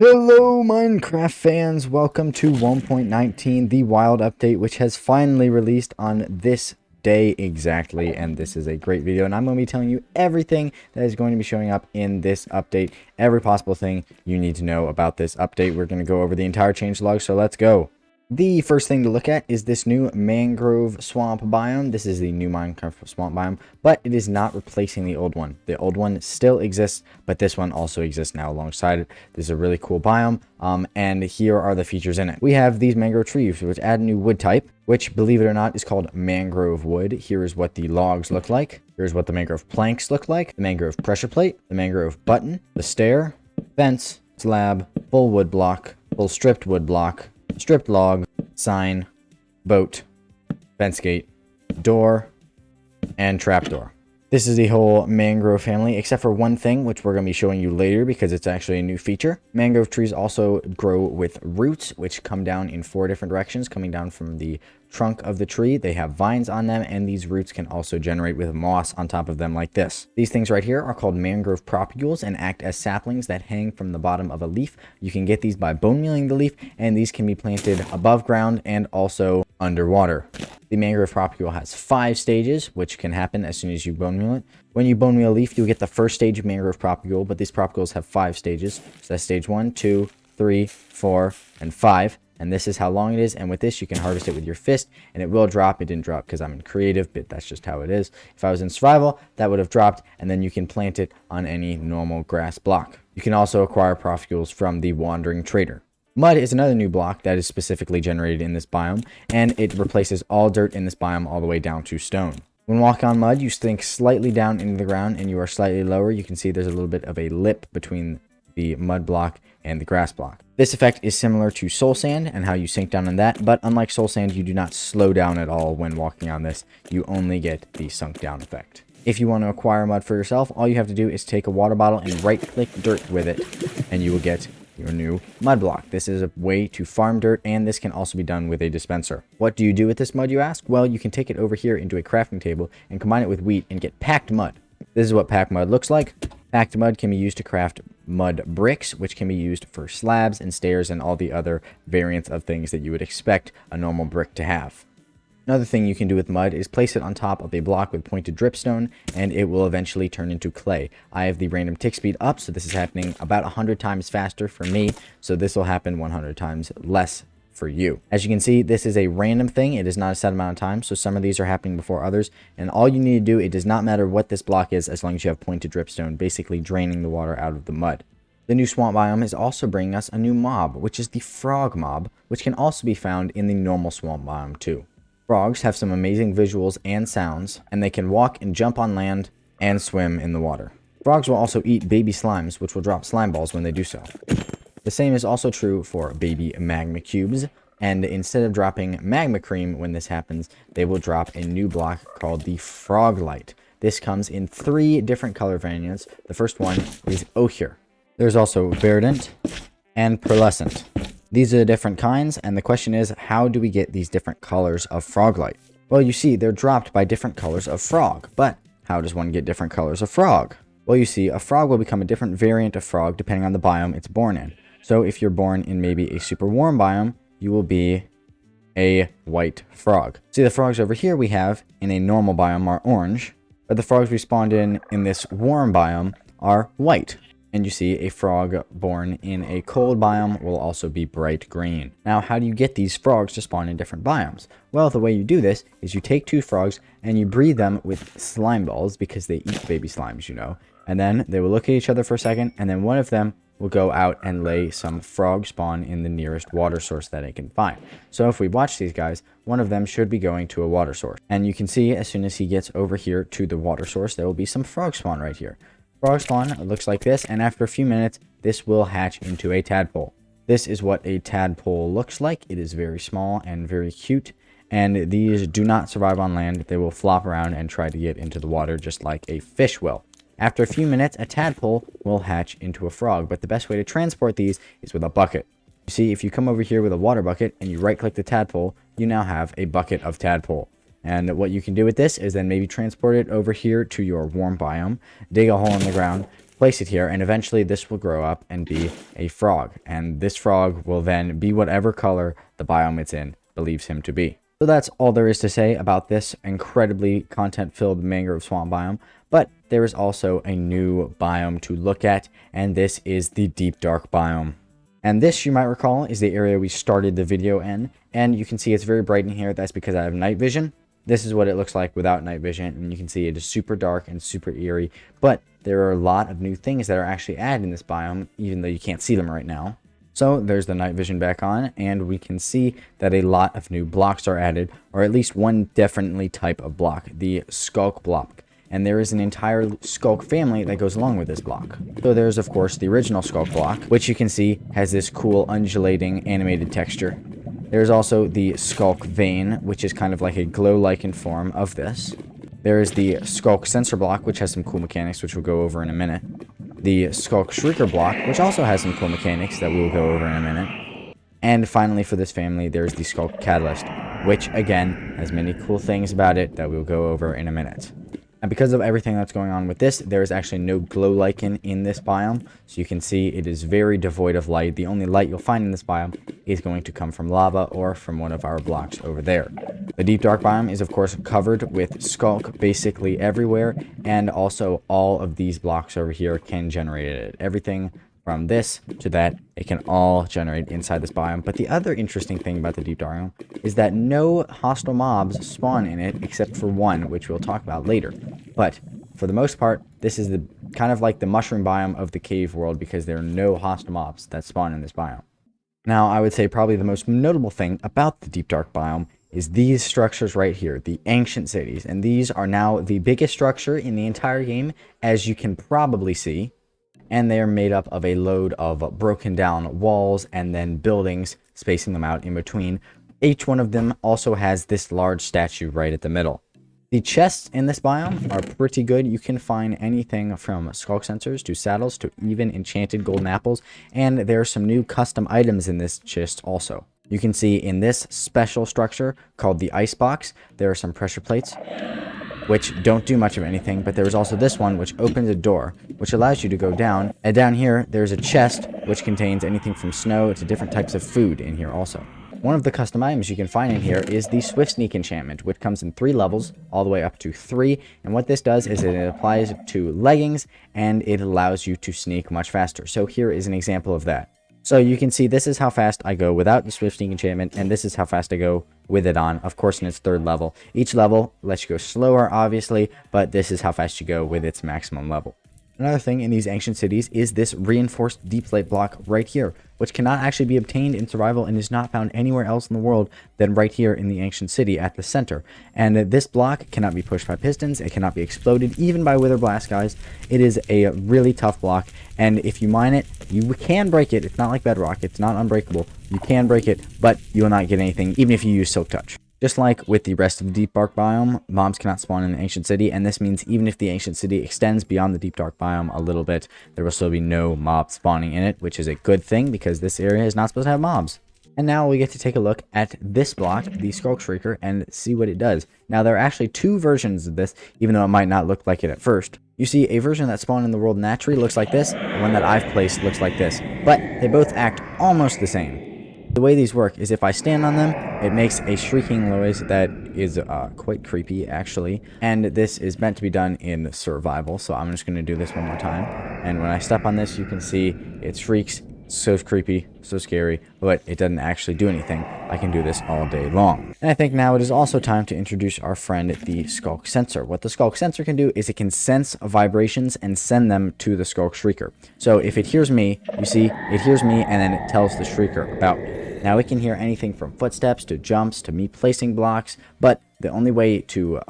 Hello Minecraft fans, welcome to 1.19, the wild update, which has finally released on this day exactly, and this is a great video, and I'm going to be telling you everything that is going to be showing up in this update, every possible thing you need to know about this update. We're going to go over the entire changelog, so let's go. The first thing to look at is this new Mangrove Swamp biome. This is the new Minecraft Swamp biome, but it is not replacing the old one. The old one still exists, but this one also exists now alongside it. This is a really cool biome, and here are the features in it. We have these mangrove trees, which add a new wood type, which, believe it or not, is called Mangrove Wood. Here is what the logs look like. Here's what the mangrove planks look like. The mangrove pressure plate, the mangrove button, the stair, fence, slab, full wood block, full stripped wood block, stripped log, sign, boat, fence gate, door, and trapdoor. This is the whole mangrove family, except for one thing, which we're going to be showing you later because it's actually a new feature. Mangrove trees also grow with roots, which come down in 4 different directions, coming down from the trunk of the tree. They have vines on them, and these roots can also generate with moss on top of them like this. These things right here are called Mangrove Propagules and act as saplings that hang from the bottom of a leaf. You can get these by bone mealing the leaf, and these can be planted above ground and also underwater. The Mangrove Propagule has 5 stages, which can happen as soon as you bone meal it. When you bone meal a leaf, you'll get the first stage of Mangrove Propagule, but these propagules have 5 stages. So that's stage 1, 2, 3, 4, and 5. And this is how long it is. And with this, you can harvest it with your fist, and it will drop. It didn't drop because I'm in creative, but that's just how it is. If I was in survival, that would have dropped, and then you can plant it on any normal grass block. You can also acquire propagules from the Wandering Trader. Mud is another new block that is specifically generated in this biome, and it replaces all dirt in this biome all the way down to stone. When walking on mud, you sink slightly down into the ground and you are slightly lower. You can see there's a little bit of a lip between the mud block and the grass block. This effect is similar to soul sand and how you sink down in that, but unlike soul sand, you do not slow down at all when walking on this. You only get the sunk down effect. If you want to acquire mud for yourself, all you have to do is take a water bottle and right-click dirt with it, and you will get your new mud block. This is a way to farm dirt, and this can also be done with a dispenser. What do you do with this mud, you ask? Well, you can take it over here into a crafting table and combine it with wheat and get packed mud. This is what packed mud looks like. Packed mud can be used to craft mud bricks, which can be used for slabs and stairs and all the other variants of things that you would expect a normal brick to have. Another thing you can do with mud is place it on top of a block with pointed dripstone, and it will eventually turn into clay. I have the random tick speed up, so this is happening about 100 times faster for me, so this will happen 100 times less for you. As you can see, this is a random thing. It is not a set amount of time, so some of these are happening before others, and all you need to do, it does not matter what this block is as long as you have pointed dripstone, basically draining the water out of the mud. The new swamp biome is also bringing us a new mob, which is the frog mob, which can also be found in the normal swamp biome too. Frogs have some amazing visuals and sounds, and they can walk and jump on land and swim in the water. Frogs will also eat baby slimes, which will drop slime balls when they do so. The same is also true for baby magma cubes, and instead of dropping magma cream when this happens, they will drop a new block called the frog light. This comes in 3 different color variants. The first one is ochre. There's also verdant and pearlescent. These are the different kinds, and the question is, how do we get these different colors of frog light? Well, you see, they're dropped by different colors of frog, but how does one get different colors of frog? Well, you see, a frog will become a different variant of frog depending on the biome it's born in. So if you're born in maybe a super warm biome, you will be a white frog. See, the frogs over here we have in a normal biome are orange, but the frogs we spawned in this warm biome are white. And you see a frog born in a cold biome will also be bright green. Now, how do you get these frogs to spawn in different biomes? Well, the way you do this is you take 2 frogs and you breed them with slime balls because they eat baby slimes, you know. And then they will look at each other for a second, and then one of them will go out and lay some frog spawn in the nearest water source that it can find. So if we watch these guys, one of them should be going to a water source. And you can see as soon as he gets over here to the water source, there will be some frog spawn right here. Frog spawn looks like this, and after a few minutes, this will hatch into a tadpole. This is what a tadpole looks like. It is very small and very cute, and these do not survive on land. They will flop around and try to get into the water just like a fish will. After a few minutes, a tadpole will hatch into a frog, but the best way to transport these is with a bucket. You see, if you come over here with a water bucket and you right-click the tadpole, you now have a bucket of tadpole. And what you can do with this is then maybe transport it over here to your warm biome, dig a hole in the ground, place it here, and eventually this will grow up and be a frog. And this frog will then be whatever color the biome it's in believes him to be. So that's all there is to say about this incredibly content-filled mangrove swamp biome. But there is also a new biome to look at, and this is the deep dark biome. And this, you might recall, is the area we started the video in. And you can see it's very bright in here. That's because I have night vision. This is what it looks like without night vision, and you can see it is super dark and super eerie. But there are a lot of new things that are actually added in this biome, even though you can't see them right now. So there's the night vision back on, and we can see that a lot of new blocks are added, or at least one definitely type of block, the Skulk Block. And there is an entire Skulk family that goes along with this block. So there's, of course, the original Skulk Block, which you can see has this cool undulating animated texture. There's also the Skulk Vein, which is kind of like a glow-lichen form of this. There is the Skulk Sensor block, which has some cool mechanics, which we'll go over in a minute. The Skulk Shrieker block, which also has some cool mechanics that we'll go over in a minute. And finally, for this family, there's the Skulk Catalyst, which, again, has many cool things about it that we'll go over in a minute. And because of everything that's going on with this, there is actually no glow lichen in this biome. So you can see it is very devoid of light. The only light you'll find in this biome is going to come from lava or from one of our blocks over there. The deep dark biome is, of course, covered with skulk basically everywhere. And also all of these blocks over here can generate it. Everything from this to that, it can all generate inside this biome. But the other interesting thing about the deep dark biome is that no hostile mobs spawn in it except for one, which we'll talk about later. But for the most part, this is the kind of like the mushroom biome of the cave world, because there are no hostile mobs that spawn in this biome. Now, I would say probably the most notable thing about the deep dark biome is these structures right here, the ancient cities. And these are now the biggest structure in the entire game, as you can probably see. And they are made up of a load of broken down walls and then buildings, spacing them out in between. Each one of them also has this large statue right at the middle. The chests in this biome are pretty good. You can find anything from Skulk Sensors to saddles to even enchanted golden apples. And there are some new custom items in this chest also. You can see in this special structure called the ice box, there are some pressure plates, which don't do much of anything, but there's also this one which opens a door, which allows you to go down. And down here, there's a chest which contains anything from snow to different types of food in here also. One of the custom items you can find in here is the Swift Sneak enchantment, which comes in 3 levels, all the way up to 3. And what this does is it applies to leggings, and it allows you to sneak much faster. So here is an example of that. So you can see this is how fast I go without the Swift Sneak enchantment, and this is how fast I go with it on, of course, in its 3rd level. Each level lets you go slower, obviously, but this is how fast you go with its maximum level. Another thing in these ancient cities is this reinforced deep slate block right here, which cannot actually be obtained in survival and is not found anywhere else in the world than right here in the ancient city at the center. And this block cannot be pushed by pistons, it cannot be exploded even by wither blast, guys. It is a really tough block, and if you mine it, you can break it. It's not like bedrock, it's not unbreakable. You can break it, but you will not get anything even if you use Silk Touch. Just like with the rest of the deep dark biome, mobs cannot spawn in the ancient city, and this means even if the ancient city extends beyond the deep dark biome a little bit, there will still be no mob spawning in it, which is a good thing because this area is not supposed to have mobs. And now we get to take a look at this block, the Skulk Shrieker, and see what it does. Now, there are actually 2 versions of this, even though it might not look like it at first. You see, a version that spawned in the world naturally looks like this, the one that I've placed looks like this, but they both act almost the same. The way these work is if I stand on them, it makes a shrieking noise that is quite creepy, actually. And this is meant to be done in survival, so I'm just going to do this one more time. And when I step on this, you can see it shrieks. So creepy, so scary, but it doesn't actually do anything. I can do this all day long. And I think now it is also time to introduce our friend, the Skulk Sensor. What the Skulk Sensor can do is it can sense vibrations and send them to the Skulk Shrieker. So if it hears me, you see, it hears me and then it tells the Shrieker about me. Now it can hear anything from footsteps to jumps to me placing blocks, but the only way to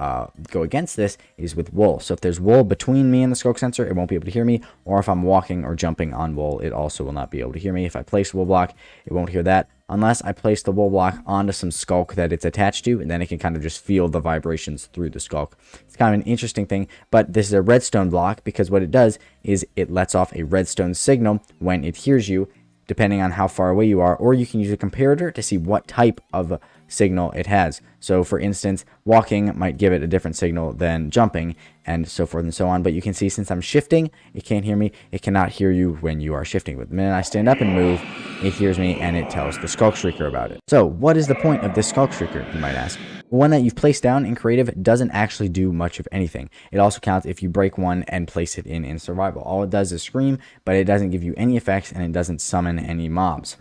go against this is with wool. So if there's wool between me and the Skulk Sensor, it won't be able to hear me. Or if I'm walking or jumping on wool, it also will not be able to hear me. If I place a wool block, it won't hear that unless I place the wool block onto some skulk that it's attached to, and then it can kind of just feel the vibrations through the skulk. It's kind of an interesting thing, but this is a redstone block because what it does is it lets off a redstone signal when it hears you, depending on how far away you are, or you can use a comparator to see what type of signal it has. So for instance, walking might give it a different signal than jumping, and so forth and so on. But you can see since I'm shifting, it can't hear me. It cannot hear you when you are shifting. But the minute I stand up and move, it hears me and it tells the Skulk Shrieker about it. So what is the point of this Skulk Shrieker, you might ask? One that you've placed down in creative doesn't actually do much of anything. It also counts if you break one and place it in survival. All it does is scream, but it doesn't give you any effects and it doesn't summon any mobs.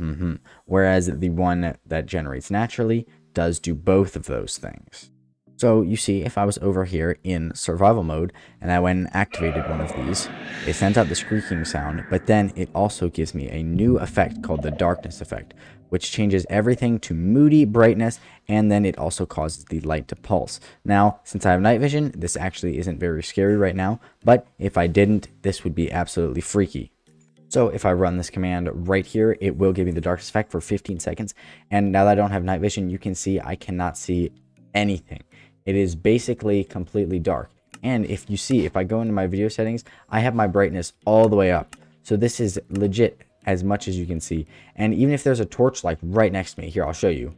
Whereas the one that generates naturally does do both of those things. So you see, if I was over here in survival mode and I went and activated one of these, it sent out the squeaking sound, but then it also gives me a new effect called the darkness effect, which changes everything to moody brightness, and then it also causes the light to pulse. Now, since I have night vision, this actually isn't very scary right now, but if I didn't, this would be absolutely freaky. So if I run this command right here, it will give me the darkness effect for 15 seconds, and now that I don't have night vision, you can see I cannot see anything. It is basically completely dark. And if you see, if I go into my video settings, I have my brightness all the way up. So this is legit as much as you can see. And even if there's a torch like right next to me, here, I'll show you.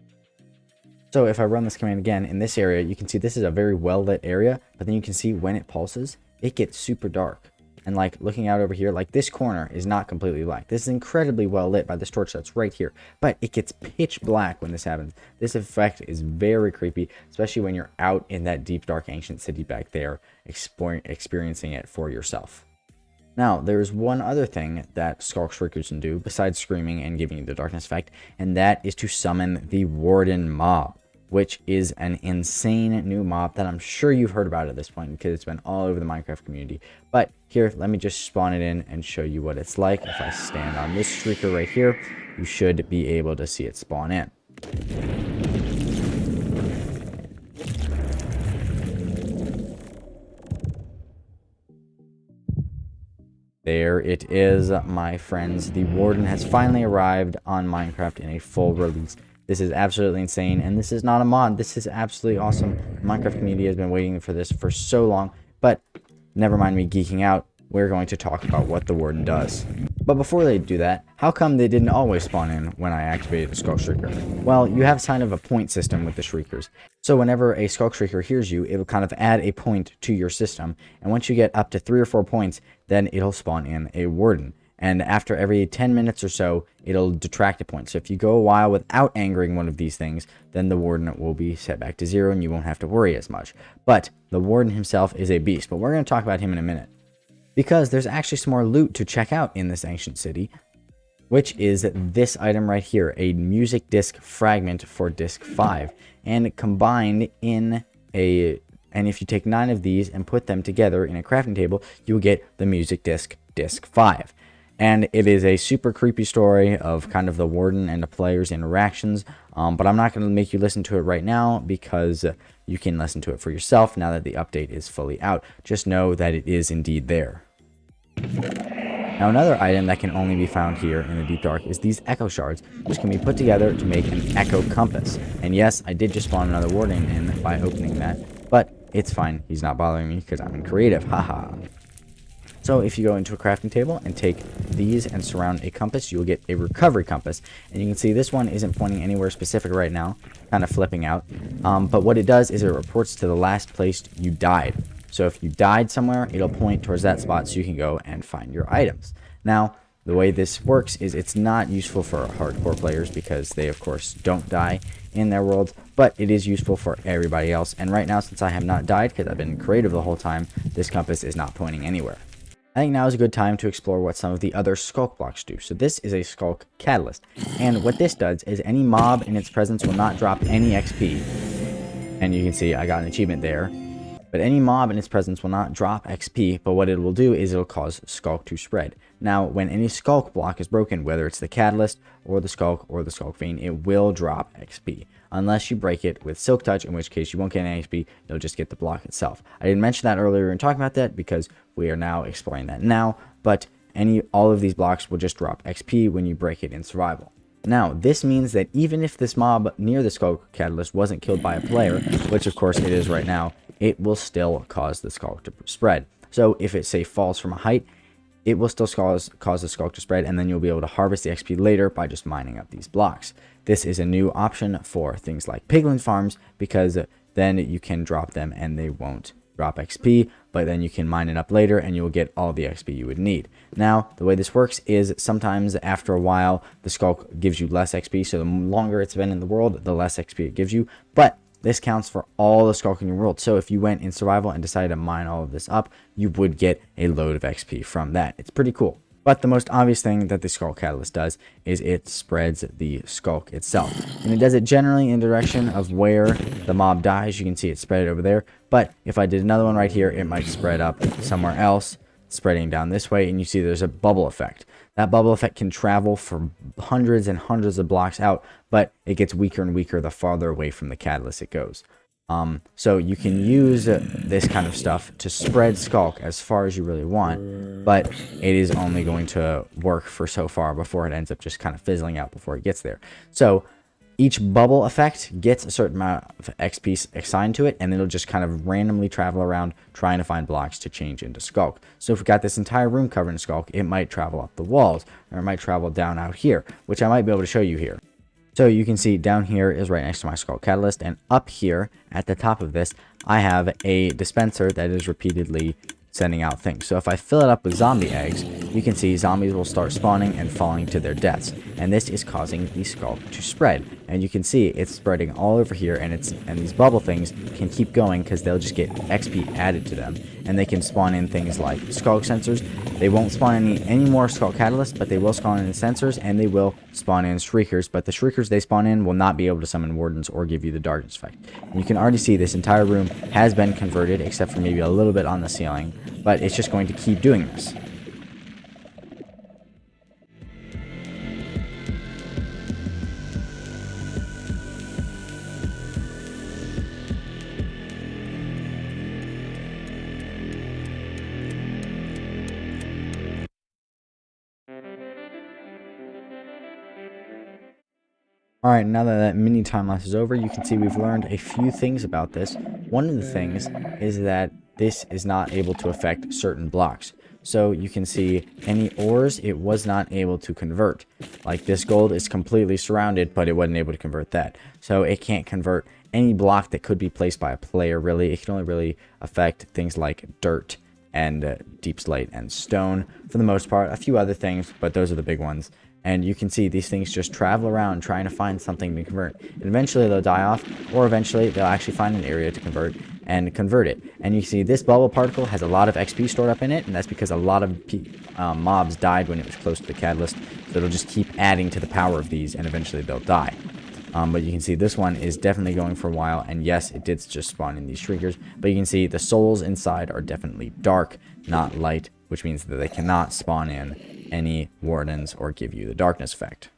So if I run this command again in this area, you can see this is a very well lit area, but then you can see when it pulses, it gets super dark. And like looking out over here, like this corner is not completely black. This is incredibly well lit by this torch that's right here, but it gets pitch black when this happens. This effect is very creepy, especially when you're out in that deep dark ancient city back there, experiencing it for yourself. Now, there's one other thing that Skulk Shriekers can do besides screaming and giving you the darkness effect, and that is to summon the Warden Mob, which is an insane new mob that I'm sure you've heard about at this point because it's been all over the Minecraft community. But here, let me just spawn it in and show you what it's like. If I stand on this Shrieker right here, you should be able to see it spawn in. There it is, my friends. The Warden has finally arrived on Minecraft in a full release. This is absolutely insane, and this is not a mod. This is absolutely awesome. The Minecraft community has been waiting for this for so long, but never mind me geeking out. We're going to talk about what the Warden does. But before they do that, how come they didn't always spawn in when I activated the Skulk Shrieker? Well, you have kind of a point system with the Shriekers. So whenever a Skulk Shrieker hears you, it will kind of add a point to your system. And once you get up to 3 or 4 points, then it'll spawn in a Warden. And after every 10 minutes or so, it'll detract a point. So if you go a while without angering one of these things, then the Warden will be set back to 0 and you won't have to worry as much. But the Warden himself is a beast, but we're going to talk about him in a minute. Because there's actually some more loot to check out in this ancient city, which is this item right here, a music disc fragment for disc 5. And combined in a, and if you take 9 of these and put them together in a crafting table, you'll get the music disc 5. And it is a super creepy story of kind of the Warden and the player's interactions. But I'm not going to make you listen to it right now because you can listen to it for yourself now that the update is fully out. Just know that it is indeed there. Now another item that can only be found here in the Deep Dark is these Echo Shards, which can be put together to make an Echo Compass. And yes, I did just spawn another Warden in by opening that, but it's fine. He's not bothering me because I'm in creative. Haha. So if you go into a crafting table and take these and surround a compass, you'll get a recovery compass. And you can see this one isn't pointing anywhere specific right now, kind of flipping out. But what it does is it reports to the last place you died. So if you died somewhere, it'll point towards that spot so you can go and find your items. Now, the way this works is it's not useful for hardcore players because they, of course, don't die in their worlds, but it is useful for everybody else. And right now, since I have not died because I've been creative the whole time, this compass is not pointing anywhere. I think now is a good time to explore what some of the other Skulk Blocks do. So this is a Skulk Catalyst, and what this does is any mob in its presence will not drop any XP. And you can see I got an achievement there. But any mob in its presence will not drop XP, but what it will do is it'll cause Skulk to spread. Now, when any Skulk block is broken, whether it's the Catalyst or the Skulk Vein, it will drop XP. Unless you break it with Silk Touch, in which case you won't get any XP, you'll just get the block itself. I didn't mention that earlier in talking about that because we are now exploring that now, but all of these blocks will just drop XP when you break it in survival. Now, this means that even if this mob near the Skulk Catalyst wasn't killed by a player, which of course it is right now, it will still cause the Skulk to spread. So if it, say, falls from a height, it will still cause the Skulk to spread, and then you'll be able to harvest the XP later by just mining up these blocks. This is a new option for things like piglin farms, because then you can drop them and they won't drop XP, but then you can mine it up later and you will get all the XP you would need. Now, the way this works is sometimes after a while, the Skulk gives you less XP, so the longer it's been in the world, the less XP it gives you, but this counts for all the Skulk in your world. So if you went in survival and decided to mine all of this up, you would get a load of XP from that. It's pretty cool. But the most obvious thing that the Skulk Catalyst does is it spreads the Skulk itself. And it does it generally in the direction of where the mob dies. You can see it spread over there. But if I did another one right here, it might spread up somewhere else, spreading down this way. And you see there's a bubble effect. That bubble effect can travel for hundreds and hundreds of blocks out, but it gets weaker and weaker the farther away from the catalyst it goes. So you can use this kind of stuff to spread Skulk as far as you really want, but it is only going to work for so far before it ends up just kind of fizzling out before it gets there. So each bubble effect gets a certain amount of XP assigned to it, and it'll just kind of randomly travel around trying to find blocks to change into Skulk. So if we got this entire room covered in Skulk, it might travel up the walls, or it might travel down out here, which I might be able to show you here. So you can see down here is right next to my Skulk Catalyst, and up here at the top of this, I have a dispenser that is repeatedly sending out things. So if I fill it up with zombie eggs, you can see zombies will start spawning and falling to their deaths, and this is causing the Skulk to spread. And you can see it's spreading all over here, and these bubble things can keep going because they'll just get XP added to them, and they can spawn in things like Skulk Sensors. They won't spawn any more Skulk Catalysts, but they will spawn in Sensors, and they will spawn in Shriekers, but the Shriekers they spawn in will not be able to summon Wardens or give you the Darkness effect. And you can already see this entire room has been converted, except for maybe a little bit on the ceiling, but it's just going to keep doing this. Alright, now that mini time lapse is over, you can see we've learned a few things about this. One of the things is that this is not able to affect certain blocks. So you can see any ores it was not able to convert. Like this gold is completely surrounded, but it wasn't able to convert that. So it can't convert any block that could be placed by a player, really. It can only really affect things like dirt and deep slate and stone for the most part. A few other things, but those are the big ones. And you can see these things just travel around trying to find something to convert. And eventually they'll die off, or eventually they'll actually find an area to convert and convert it. And you see this bubble particle has a lot of XP stored up in it, and that's because a lot of mobs died when it was close to the catalyst. So it'll just keep adding to the power of these, and eventually they'll die. But you can see this one is definitely going for a while, and yes, it did just spawn in these Shriekers, but you can see the souls inside are definitely dark, not light, which means that they cannot spawn in any wardens or give you the darkness effect.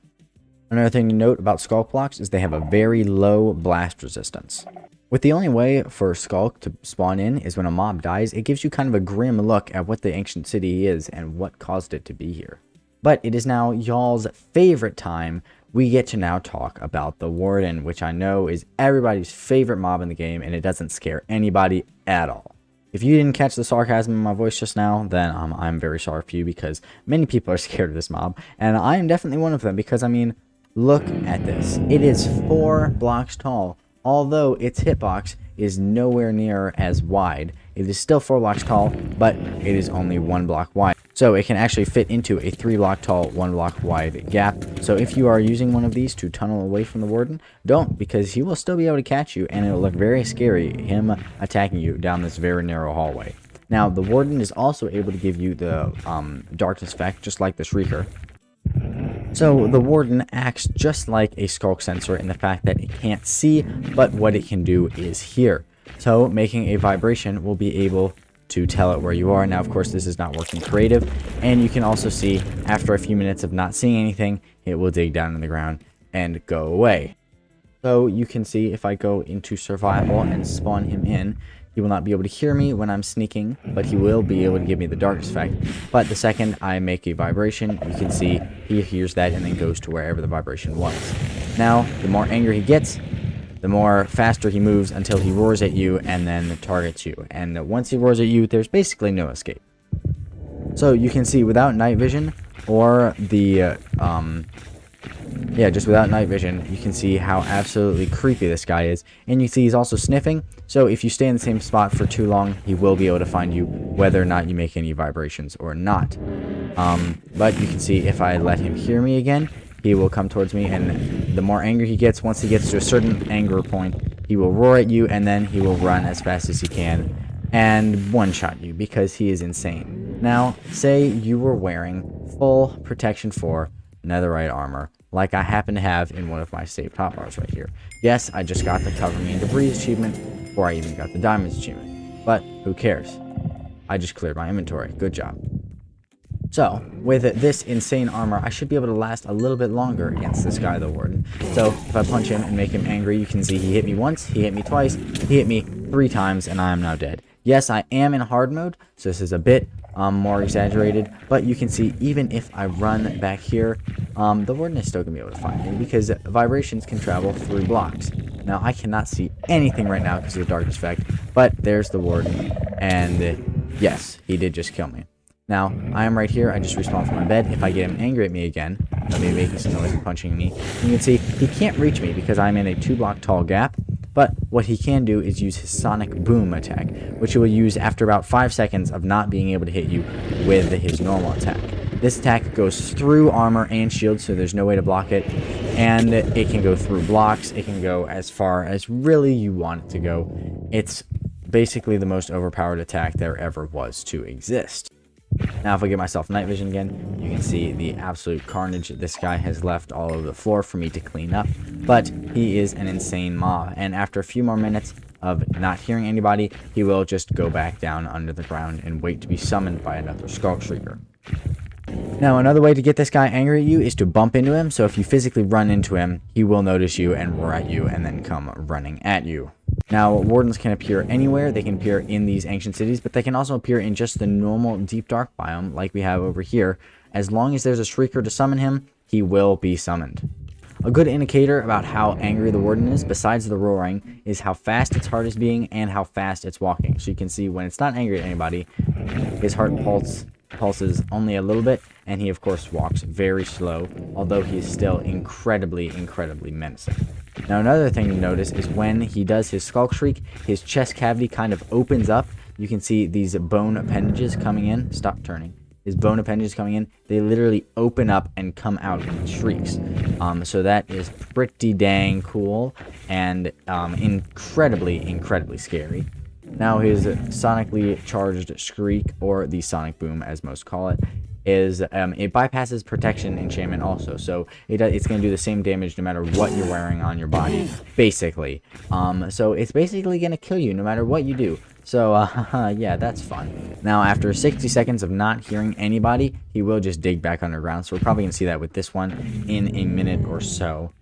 Another thing to note about Skulk blocks is they have a very low blast resistance. With the only way for Skulk to spawn in is when a mob dies, it gives you kind of a grim look at what the ancient city is and what caused it to be here. But it is now y'all's favorite time. We get to now talk about the Warden, which I know is everybody's favorite mob in the game, and it doesn't scare anybody at all. If you didn't catch the sarcasm in my voice just now, then I'm very sorry for you, because many people are scared of this mob, and I am definitely one of them, because, I mean, look at this. It is 4 blocks tall, although its hitbox is nowhere near as wide. It is still 4 blocks tall, but it is only 1 block wide. So it can actually fit into a 3 block tall, 1 block wide gap. So if you are using one of these to tunnel away from the Warden, don't, because he will still be able to catch you, and it'll look very scary, him attacking you down this very narrow hallway. Now, the Warden is also able to give you the darkness effect, just like the Shrieker. So the Warden acts just like a Skulk Sensor in the fact that it can't see, but what it can do is hear. So making a vibration will be able to tell it where you are. Now, of course, this is not working creative, and you can also see after a few minutes of not seeing anything, it will dig down in the ground and go away. So you can see if I go into survival and spawn him in, he will not be able to hear me when I'm sneaking, but he will be able to give me the darkness effect. But the second I make a vibration, you can see he hears that and then goes to wherever the vibration was. Now, the more angry he gets, the more faster he moves until he roars at you and then targets you. And once he roars at you, there's basically no escape. So you can see without night vision or the yeah, just without night vision, you can see how absolutely creepy this guy is. And you see he's also sniffing, so if you stay in the same spot for too long, he will be able to find you whether or not you make any vibrations or not. But you can see if I let him hear me again, he will come towards me, and the more angry he gets, once he gets to a certain anger point, he will roar at you, and then he will run as fast as he can and one-shot you because he is insane. Now, say you were wearing full protection 4 netherite armor, like I happen to have in one of my saved hotbars right here. Yes, I just got the Cover Me in Debris achievement before I even got the Diamonds achievement, but who cares? I just cleared my inventory. Good job. So, with this insane armor, I should be able to last a little bit longer against this guy, the Warden. So, if I punch him and make him angry, you can see he hit me once, he hit me twice, he hit me 3 times, and I am now dead. Yes, I am in hard mode, so this is a bit more exaggerated, but you can see even if I run back here, the Warden is still going to be able to find me because vibrations can travel through blocks. Now, I cannot see anything right now because of the darkness effect, but there's the Warden, and yes, he did just kill me. Now, I am right here. I just respawned from my bed. If I get him angry at me again, maybe making some noise and punching me, you can see he can't reach me because I'm in a 2-block tall gap. But what he can do is use his Sonic Boom attack, which he will use after about 5 seconds of not being able to hit you with his normal attack. This attack goes through armor and shield, so there's no way to block it. And it can go through blocks. It can go as far as really you want it to go. It's basically the most overpowered attack there ever was to exist. Now, if I get myself night vision again, you can see the absolute carnage this guy has left all over the floor for me to clean up. But he is an insane mob, and after a few more minutes of not hearing anybody, he will just go back down under the ground and wait to be summoned by another Skulk Shrieker. Now, another way to get this guy angry at you is to bump into him, so if you physically run into him, he will notice you and roar at you and then come running at you. Now, Wardens can appear anywhere. They can appear in these ancient cities, but they can also appear in just the normal deep dark biome like we have over here. As long as there's a Shrieker to summon him, he will be summoned. A good indicator about how angry the Warden is, besides the roaring, is how fast its heart is beating and how fast it's walking. So you can see when it's not angry at anybody, his heart pulses only a little bit, and he of course walks very slow, although he is still incredibly menacing. Now, another thing to notice is when he does his Skulk Shriek, his chest cavity kind of opens up. You can see these bone appendages coming in. Stop turning. His bone appendages coming in. They literally open up and come out in shrieks. So that is pretty dang cool and incredibly scary. Now, his sonically charged shriek, or the sonic boom as most call it, is it bypasses protection enchantment also, so it's going to do the same damage no matter what you're wearing on your body, basically. So it's basically going to kill you no matter what you do. So yeah, that's fun. Now, after 60 seconds of not hearing anybody, he will just dig back underground, so we're probably going to see that with this one in a minute or so.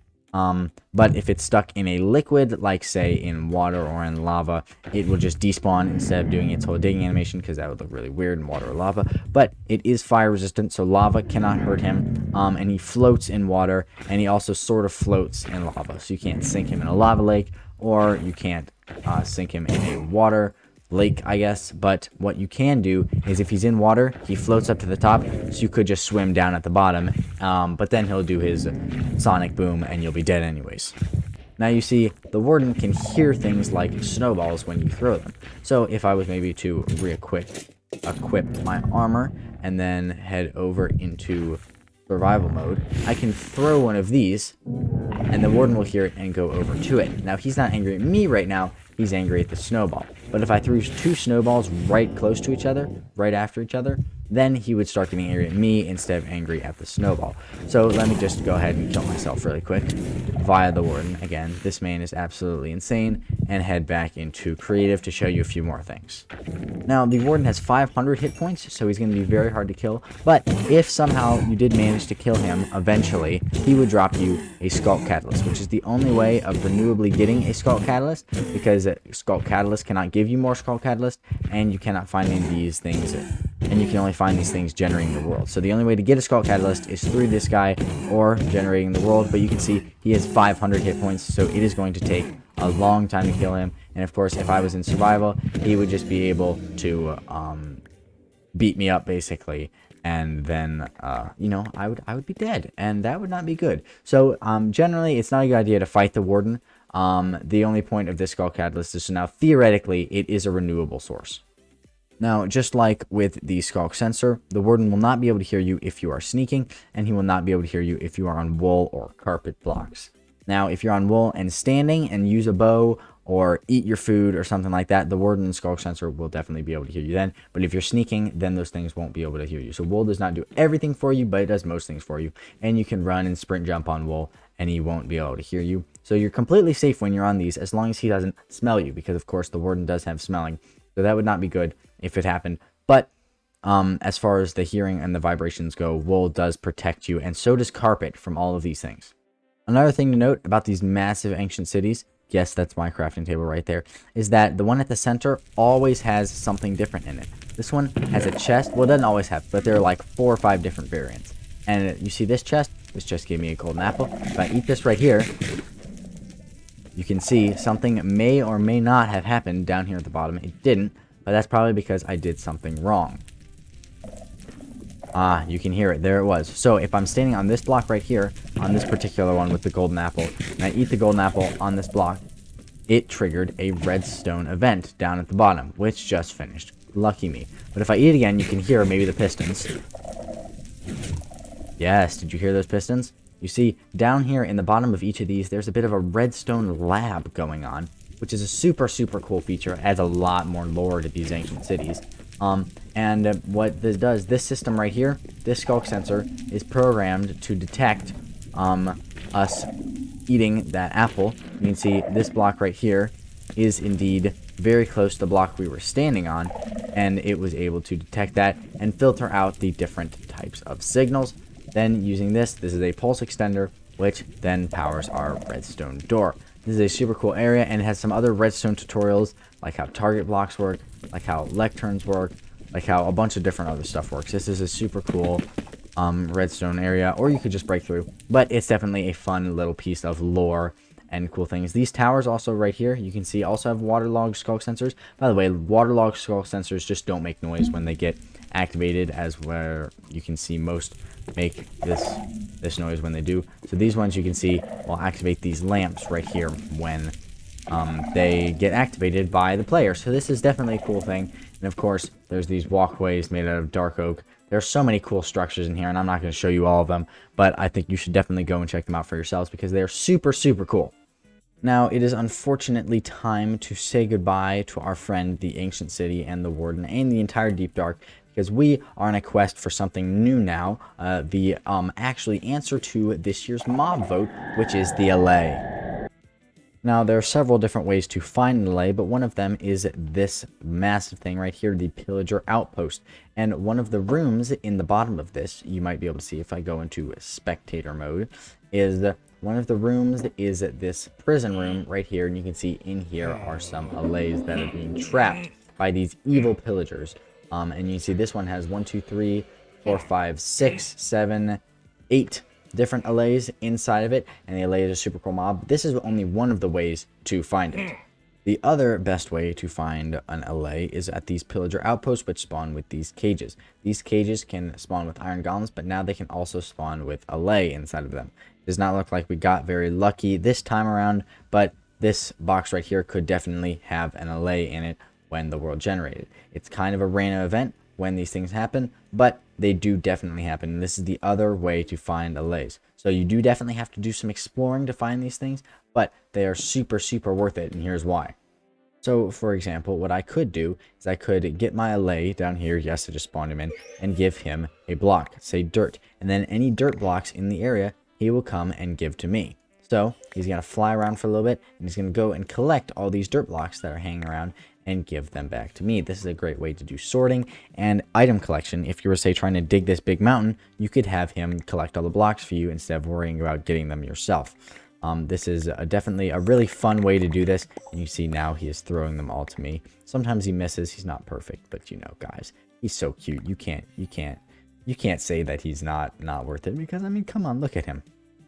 But if it's stuck in a liquid, like say in water or in lava, it will just despawn instead of doing its whole digging animation, because that would look really weird in water or lava. But it is fire resistant, so lava cannot hurt him, and he floats in water, and he also sort of floats in lava, so you can't sink him in a lava lake, or you can't sink him in a water lake, I guess. But what you can do is if he's in water, he floats up to the top, so you could just swim down at the bottom, but then he'll do his sonic boom and you'll be dead anyways. Now, you see, the Warden can hear things like snowballs when you throw them. So if I was maybe to equip my armor and then head over into survival mode, I can throw one of these and the Warden will hear it and go over to it. Now, he's not angry at me right now, he's angry at the snowball. But if I threw 2 snowballs right close to each other, right after each other, then he would start getting angry at me instead of angry at the snowball. So let me just go ahead and kill myself really quick via the Warden. Again, this man is absolutely insane, and head back into creative to show you a few more things. Now, the Warden has 500 hit points, so he's going to be very hard to kill, but if somehow you did manage to kill him eventually, he would drop you a Skulk Catalyst, which is the only way of renewably getting a Skulk Catalyst, because Skulk Catalyst cannot give you more Skulk Catalyst, and you cannot find any of these things, and you can only find these things generating the world. So the only way to get a Skulk Catalyst is through this guy or generating the world, but you can see he has 500 hit points, so it is going to take a long time to kill him. And of course, if I was in survival, he would just be able to beat me up basically, and then you know, I would be dead, and that would not be good. So generally it's not a good idea to fight the Warden. The only point of this Skulk Catalyst is, so now theoretically it is a renewable source. Now, just like with the Skulk Sensor, the Warden will not be able to hear you if you are sneaking, and he will not be able to hear you if you are on wool or carpet blocks. Now, if you're on wool and standing and use a bow or eat your food or something like that, the Warden and Skulk Sensor will definitely be able to hear you then. But if you're sneaking, then those things won't be able to hear you. So wool does not do everything for you, but it does most things for you. And you can run and sprint jump on wool, and he won't be able to hear you. So you're completely safe when you're on these, as long as he doesn't smell you, because of course the Warden does have smelling. So that would not be good if it happened. But as far as the hearing and the vibrations go, wool does protect you, and so does carpet from all of these things. Another thing to note about these massive ancient cities, yes, that's my crafting table right there, is that the one at the center always has something different in it. This one has a chest. Well, it doesn't always have, but there are like 4 or 5 different variants. And you see this chest? This chest gave me a golden apple. If I eat this right here, you can see something may or may not have happened down here at the bottom. It didn't, but that's probably because I did something wrong. Ah, you can hear it. There it was. So if I'm standing on this block right here, on this particular one with the golden apple, and I eat the golden apple on this block, it triggered a redstone event down at the bottom, which just finished. Lucky me. But if I eat again, you can hear maybe the pistons. Yes, did you hear those pistons? You see, down here in the bottom of each of these, there's a bit of a redstone lab going on, which is a super, super cool feature. It adds a lot more lore to these ancient cities. What this does, this system right here, this Skulk Sensor, is programmed to detect us eating that apple. You can see this block right here is indeed very close to the block we were standing on, and it was able to detect that and filter out the different types of signals. Then using this is a pulse extender, which then powers our redstone door. This is a super cool area, and it has some other redstone tutorials, like how target blocks work, like how lecterns work, like how a bunch of different other stuff works. This is a super cool redstone area, or you could just break through, but it's definitely a fun little piece of lore and cool things. These towers also right here, you can see, also have waterlogged Skulk Sensors. By the way, waterlogged Skulk Sensors just don't make noise when they get activated, as where you can see most make this noise when they do. So these ones you can see will activate these lamps right here when they get activated by the player. So this is definitely a cool thing. And of course, there's these walkways made out of dark oak. There's so many cool structures in here, and I'm not going to show you all of them, but I think you should definitely go and check them out for yourselves, because they're super, super cool. Now, it is unfortunately time to say goodbye to our friend, the Ancient City, and the Warden, and the entire Deep Dark, because we are on a quest for something new now, the actually answer to this year's mob vote, which is the allay. Now, there are several different ways to find an allay, but one of them is this massive thing right here, the Pillager Outpost. And one of the rooms in the bottom of this, you might be able to see if I go into spectator mode, is one of the rooms is this prison room right here. And you can see in here are some allays that are being trapped by these evil pillagers. And you see this one has 1, 2, 3, 4, 5, 6, 7, 8 different allays inside of it, and the allay is a super cool mob. This is only one of the ways to find it. The other best way to find an allay is at these pillager outposts, which spawn with these cages. These cages can spawn with iron golems, but now they can also spawn with allay inside of them. It does not look like we got very lucky this time around, but this box right here could definitely have an allay in it when the world generated. It's kind of a random event when these things happen, but they do definitely happen. And this is the other way to find allays. So you do definitely have to do some exploring to find these things, but they are super, super worth it, and here's why. So, for example, what I could do is I could get my allay down here, yes, I just spawned him in, and give him a block, say dirt. And then any dirt blocks in the area, he will come and give to me. So, he's going to fly around for a little bit, and he's going to go and collect all these dirt blocks that are hanging around and give them back to me. This is a great way to do sorting and item collection. If you were, say, trying to dig this big mountain, you could have him collect all the blocks for you instead of worrying about getting them yourself. This is definitely a really fun way to do this, and you see now he is throwing them all to me. Sometimes he misses. He's not perfect, but you know, guys, he's so cute. You can't say that he's not worth it, because I mean, come on, look at him.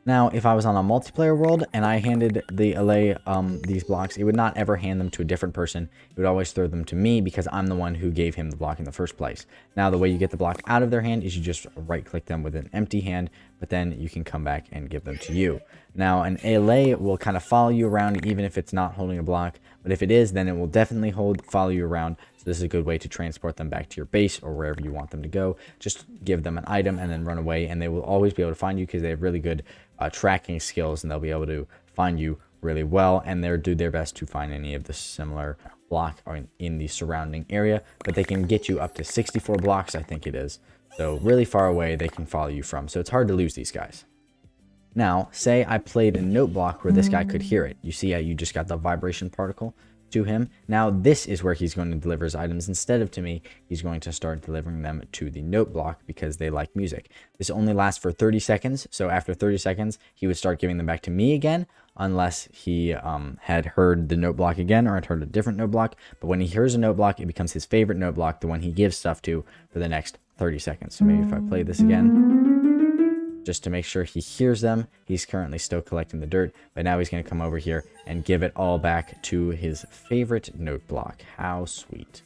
Now, if I was on a multiplayer world and I handed the allay these blocks, it would not ever hand them to a different person. It would always throw them to me because I'm the one who gave him the block in the first place. Now, the way you get the block out of their hand is you just right-click them with an empty hand, but then you can come back and give them to you. Now, an allay will kind of follow you around even if it's not holding a block, but if it is, then it will definitely follow you around. So this is a good way to transport them back to your base or wherever you want them to go. Just give them an item and then run away, and they will always be able to find you because they have really good tracking skills, and they'll be able to find you really well, and they'll do their best to find any of the similar block in the surrounding area. But they can get you up to 64 blocks, I think it is. So really far away they can follow you from. So it's hard to lose these guys. Now, say I played a note block where this guy could hear it. You see how you just got the vibration particle to him. Now this is where he's going to deliver his items. Instead of to me, he's going to start delivering them to the note block because they like music. This only lasts for 30 seconds. So after 30 seconds, he would start giving them back to me again, unless he had heard the note block again or had heard a different note block. But when he hears a note block, it becomes his favorite note block, the one he gives stuff to for the next 30 seconds. So maybe if I play this again, just to make sure he hears them. He's currently still collecting the dirt, but now he's going to come over here and give it all back to his favorite note block. How sweet.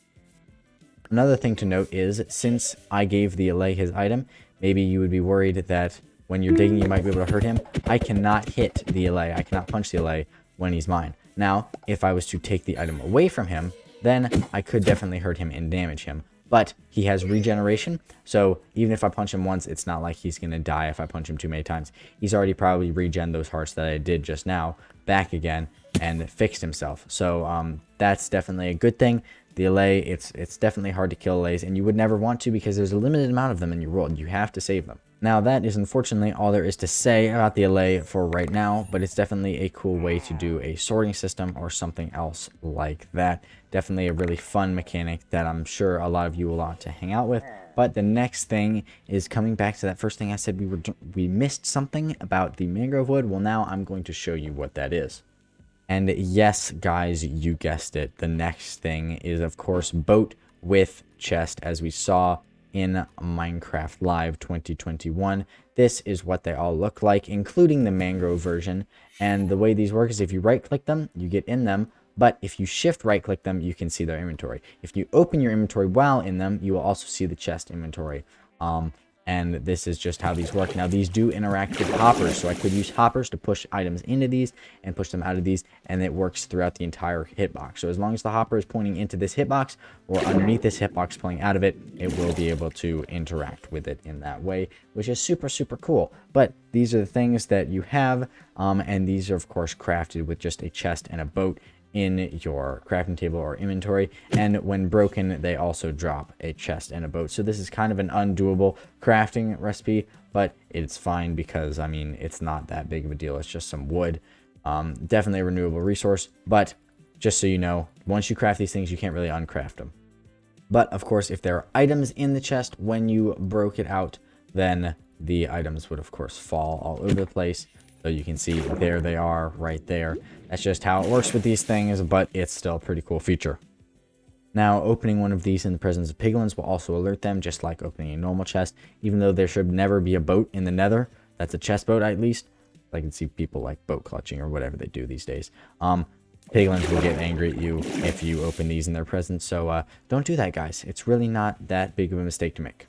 Another thing to note is, since I gave the allay his item, maybe you would be worried that when you're digging you might be able to hurt him. I cannot hit the allay. I cannot punch the allay when he's mine. Now, if I was to take the item away from him, then I could definitely hurt him and damage him. But he has regeneration, so even if I punch him once, it's not like he's going to die if I punch him too many times. He's already probably regen those hearts that I did just now back again and fixed himself. So that's definitely a good thing. The allay, it's definitely hard to kill allays, and you would never want to because there's a limited amount of them in your world. You have to save them. Now, that is unfortunately all there is to say about the allay for right now, but it's definitely a cool way to do a sorting system or something else like that. Definitely a really fun mechanic that I'm sure a lot of you will want to hang out with. But the next thing is coming back to that first thing I said we missed something about the Mangrove Wood. Well, now I'm going to show you what that is. And yes, guys, you guessed it. The next thing is, of course, boat with chest, as we saw in Minecraft Live 2021. This is what they all look like, including the Mangrove version. And the way these work is if you right-click them, you get in them. But if you shift right-click them, you can see their inventory. If you open your inventory while in them, you will also see the chest inventory. And this is just how these work. Now, these do interact with hoppers, so I could use hoppers to push items into these and push them out of these, and it works throughout the entire hitbox. So as long as the hopper is pointing into this hitbox or underneath this hitbox pulling out of it, it will be able to interact with it in that way, which is super, super cool. But these are the things that you have, and these are, of course, crafted with just a chest and a boat in your crafting table or inventory, and when broken they also drop a chest and a boat. So this is kind of an undoable crafting recipe, but it's fine because I mean it's not that big of a deal. It's just some wood. Definitely a renewable resource, but just so you know, once you craft these things you can't really uncraft them. But of course, if there are items in the chest when you broke it out, then the items would of course fall all over the place. So you can see there they are right there. That's just how it works with these things, but it's still a pretty cool feature. Now, opening one of these in the presence of piglins will also alert them, just like opening a normal chest, even though there should never be a boat in the nether. That's a chest boat, at least. I can see people like boat clutching or whatever they do these days. Piglins will get angry at you if you open these in their presence, so don't do that, guys. It's really not that big of a mistake to make.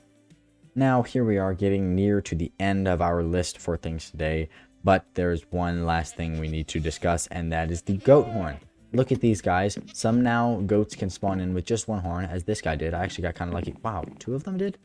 Now, here we are getting near to the end of our list for things today. But there's one last thing we need to discuss, and that is the goat horn. Look at these guys. Some now goats can spawn in with just one horn, as this guy did. I actually got kind of lucky. Wow, 2 of them did?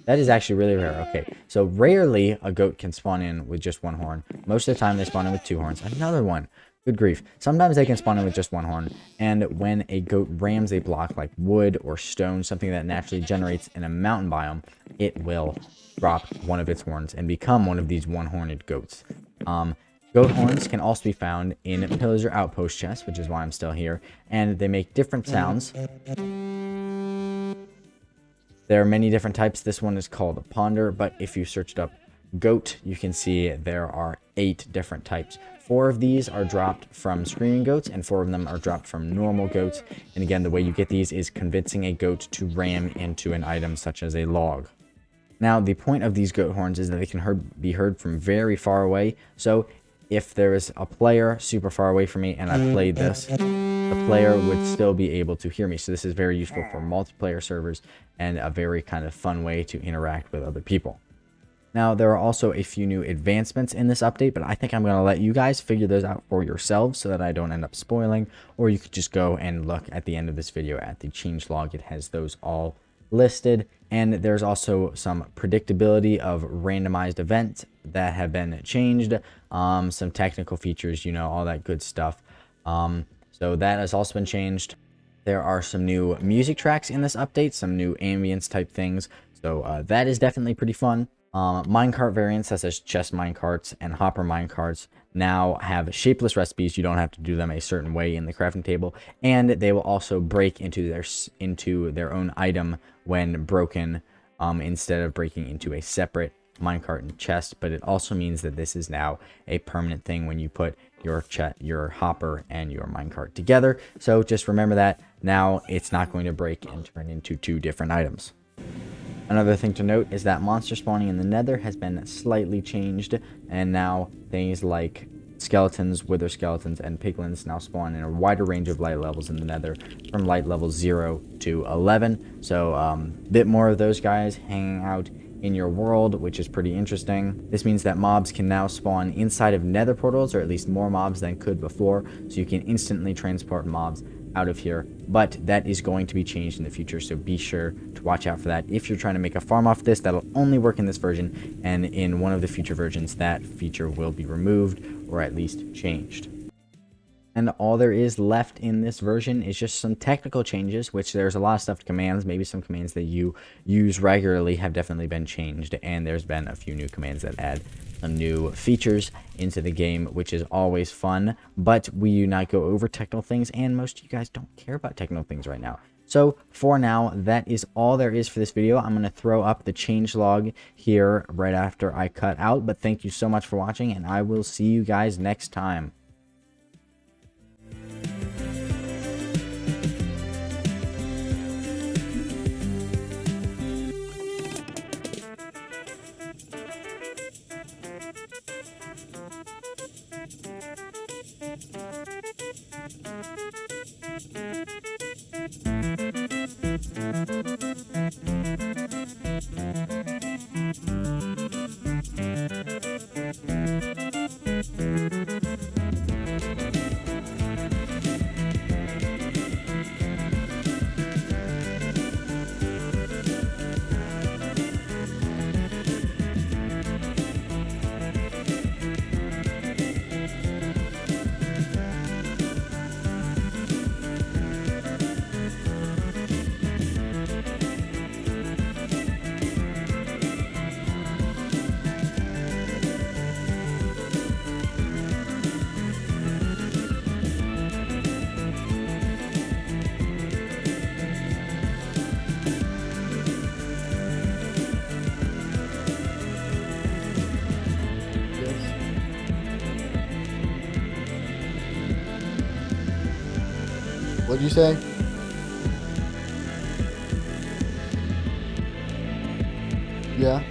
That is actually really rare. Okay, so rarely a goat can spawn in with just one horn. Most of the time they spawn in with 2 horns. Another one. Good grief. Sometimes they can spawn in with just one horn, and when a goat rams a block like wood or stone, something that naturally generates in a mountain biome, it will drop one of its horns and become one of these one-horned goats. Goat horns can also be found in pillager outpost chests, which is why I'm still here, and they make different sounds. There are many different types. This one is called a ponder, but if you searched up goat, you can see there are 8 different types. 4 of these are dropped from screaming goats, and 4 of them are dropped from normal goats. And again, the way you get these is convincing a goat to ram into an item such as a log. Now, the point of these goat horns is that they can be heard from very far away. So if there is a player super far away from me and I played this, the player would still be able to hear me. So this is very useful for multiplayer servers and a very kind of fun way to interact with other people. Now, there are also a few new advancements in this update, but I think I'm going to let you guys figure those out for yourselves so that I don't end up spoiling, or you could just go and look at the end of this video at the changelog. It has those all listed, and there's also some predictability of randomized events that have been changed, some technical features, you know, all that good stuff. So that has also been changed. There are some new music tracks in this update, some new ambience type things, so that is definitely pretty fun. Minecart Variants, such as chest minecarts and hopper minecarts, now have shapeless recipes. You don't have to do them a certain way in the crafting table, and they will also break into their own item when broken, instead of breaking into a separate minecart and chest. But it also means that this is now a permanent thing when you put your hopper and your minecart together. So just remember that now it's not going to break and turn into two different items. Another thing to note is that monster spawning in the nether has been slightly changed, and now things like skeletons, wither skeletons, and piglins now spawn in a wider range of light levels in the nether, from light level 0 to 11. So a bit more of those guys hanging out in your world, which is pretty interesting. This means that mobs can now spawn inside of nether portals, or at least more mobs than could before, so you can instantly transport mobs out of here, but that is going to be changed in the future, so be sure to watch out for that. If you're trying to make a farm off this, that'll only work in this version, and in one of the future versions that feature will be removed or at least changed. And all there is left in this version is just some technical changes, which there's a lot of stuff to commands. Maybe some commands that you use regularly have definitely been changed, and there's been a few new commands that add some new features into the game, which is always fun. But we do not go over technical things, and most of you guys don't care about technical things right now. So for now, that is all there is for this video. I'm going to throw up the changelog here right after I cut out, but thank you so much for watching, and I will see you guys next time. What'd you say? Yeah.